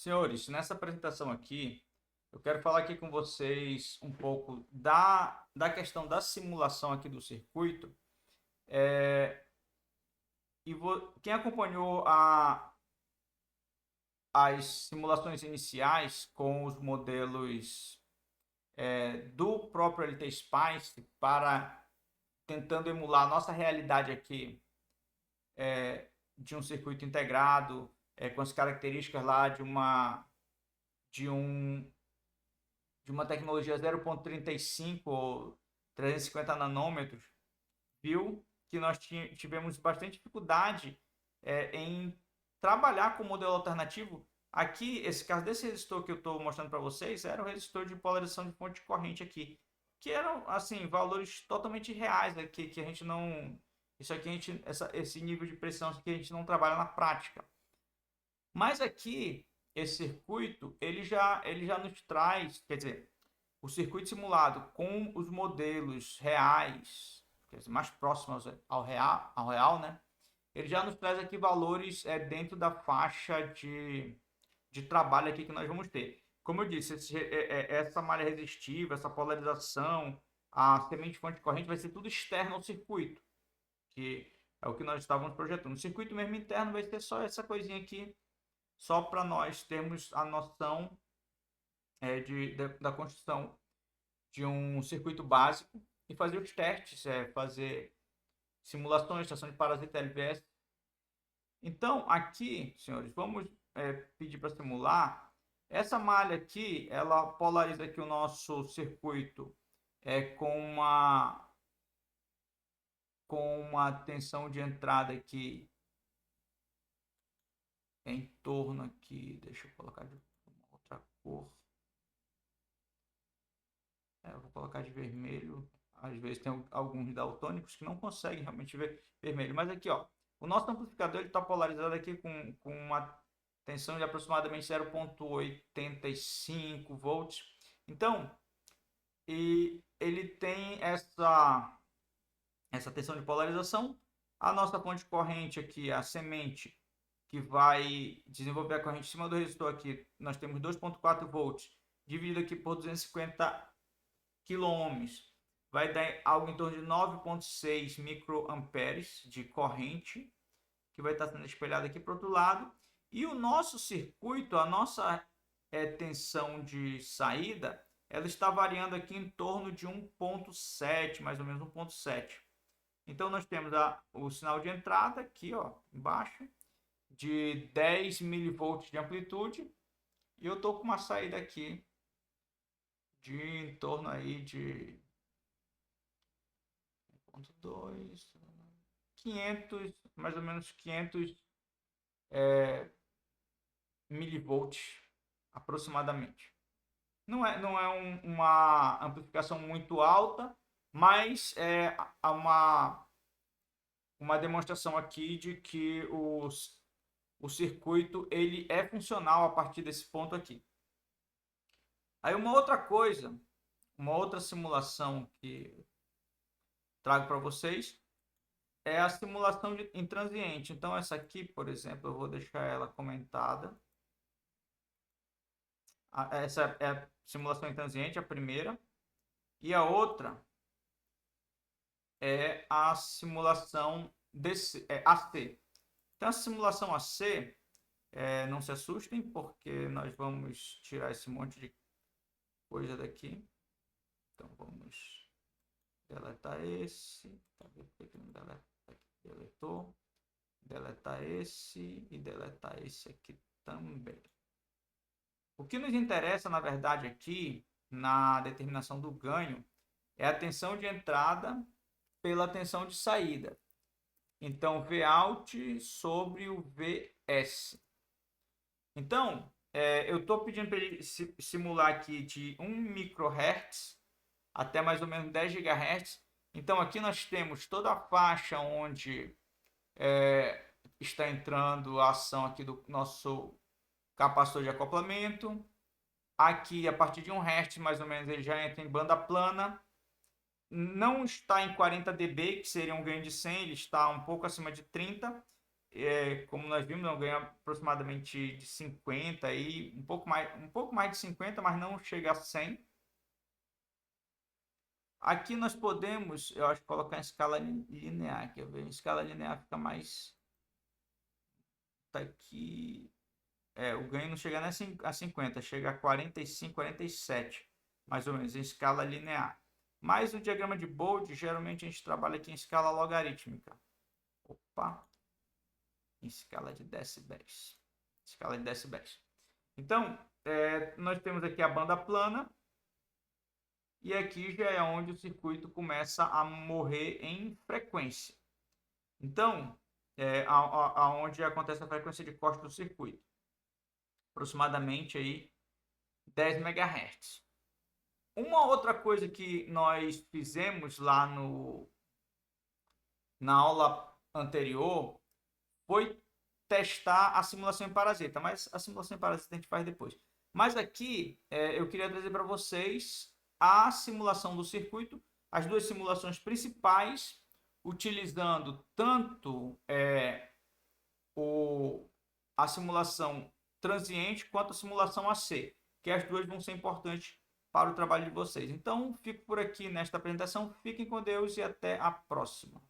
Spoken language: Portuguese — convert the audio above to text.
Senhores, nessa apresentação aqui, eu quero falar aqui com vocês um pouco da questão da simulação aqui do circuito. Quem acompanhou as simulações iniciais com os modelos do próprio LT Spice para tentando emular a nossa realidade aqui de um circuito integrado com as características lá de um de uma tecnologia 0,35 ou 350 nanômetros, viu que nós tivemos bastante dificuldade em trabalhar com o modelo alternativo. Aqui, esse caso desse resistor que eu estou mostrando para vocês era o resistor de polarização de fonte de corrente aqui, que eram assim valores totalmente reais aqui, que a gente não, isso aqui esse nível de pressão que a gente não trabalha na prática. Mas aqui esse circuito ele já nos traz, quer dizer, o circuito simulado com os modelos reais, quer dizer, mais próximos ao real, né? Ele já nos traz aqui valores dentro da faixa de trabalho aqui que nós vamos ter. Como eu disse, essa malha resistiva, essa polarização, a semente fonte de corrente vai ser tudo externo ao circuito, que é o que nós estávamos projetando. O circuito mesmo interno vai ter só essa coisinha aqui, só para nós termos a noção da construção de um circuito básico e fazer os testes, fazer simulações, estação de parasita LVS. Então, aqui, senhores, vamos pedir para simular. Essa malha aqui, ela polariza aqui o nosso circuito com uma tensão de entrada aqui em torno aqui, deixa eu colocar de uma outra cor. Eu vou colocar de vermelho. Às vezes tem alguns daltônicos que não conseguem realmente ver vermelho. Mas aqui, ó, o nosso amplificador está polarizado aqui com uma tensão de aproximadamente 0,85 volts. Então, e ele tem essa tensão de polarização. A nossa fonte de corrente aqui, a semente, que vai desenvolver a corrente em cima do resistor aqui, nós temos 2,4 volts, dividido aqui por 250 quilômetros, vai dar algo em torno de 9,6 microamperes de corrente, que vai estar sendo espelhado aqui para o outro lado. E o nosso circuito, a nossa tensão de saída, ela está variando aqui em torno de 1,7, mais ou menos 1,7. Então nós temos o sinal de entrada aqui, ó, embaixo, de 10 milivolts de amplitude, e eu estou com uma saída aqui de em torno aí de 1.2, 500, mais ou menos 500 milivolts aproximadamente. Não é uma amplificação muito alta, mas há uma demonstração aqui de que o circuito ele é funcional a partir desse ponto aqui. Aí uma outra coisa, uma outra simulação que trago para vocês é a simulação em transiente. Então essa aqui, por exemplo, eu vou deixar ela comentada. Essa é a simulação em transiente, a primeira. E a outra é a simulação AC. Então a simulação AC, não se assustem, porque nós vamos tirar esse monte de coisa daqui. Então vamos deletar esse. Tá vendo por que não deleta? Aqui, deletou. Deletar esse e deletar esse aqui também. O que nos interessa, na verdade, aqui na determinação do ganho é a tensão de entrada pela tensão de saída. Então, Vout sobre o Vs. Então, eu estou pedindo para ele simular aqui de 1 microhertz até mais ou menos 10 GHz. Então, aqui nós temos toda a faixa onde está entrando a ação aqui do nosso capacitor de acoplamento. Aqui, a partir de 1 Hz, mais ou menos, ele já entra em banda plana. Não está em 40 dB, que seria um ganho de 100, ele está um pouco acima de 30. como nós vimos, não ganha aproximadamente de 50 aí, um pouco mais de 50, mas não chega a 100. Aqui nós podemos, eu acho, colocar em escala linear. Quer ver? Em escala linear fica mais. Tá aqui. O ganho não chega nem a 50, chega a 45, 47, mais ou menos, em escala linear. Mas no diagrama de Bode, geralmente a gente trabalha aqui em escala logarítmica. Opa! Em escala de decibéis. Escala de decibéis. Então, nós temos aqui a banda plana. E aqui já é onde o circuito começa a morrer em frequência. Então, aonde acontece a frequência de corte do circuito. Aproximadamente aí 10 MHz. Uma outra coisa que nós fizemos lá na aula anterior foi testar a simulação em parasita, mas a simulação em parasita a gente faz depois. Mas aqui eu queria trazer para vocês a simulação do circuito, as duas simulações principais, utilizando tanto a simulação transiente quanto a simulação AC, que as duas vão ser importantes para o trabalho de vocês. Então, fico por aqui nesta apresentação. Fiquem com Deus e até a próxima.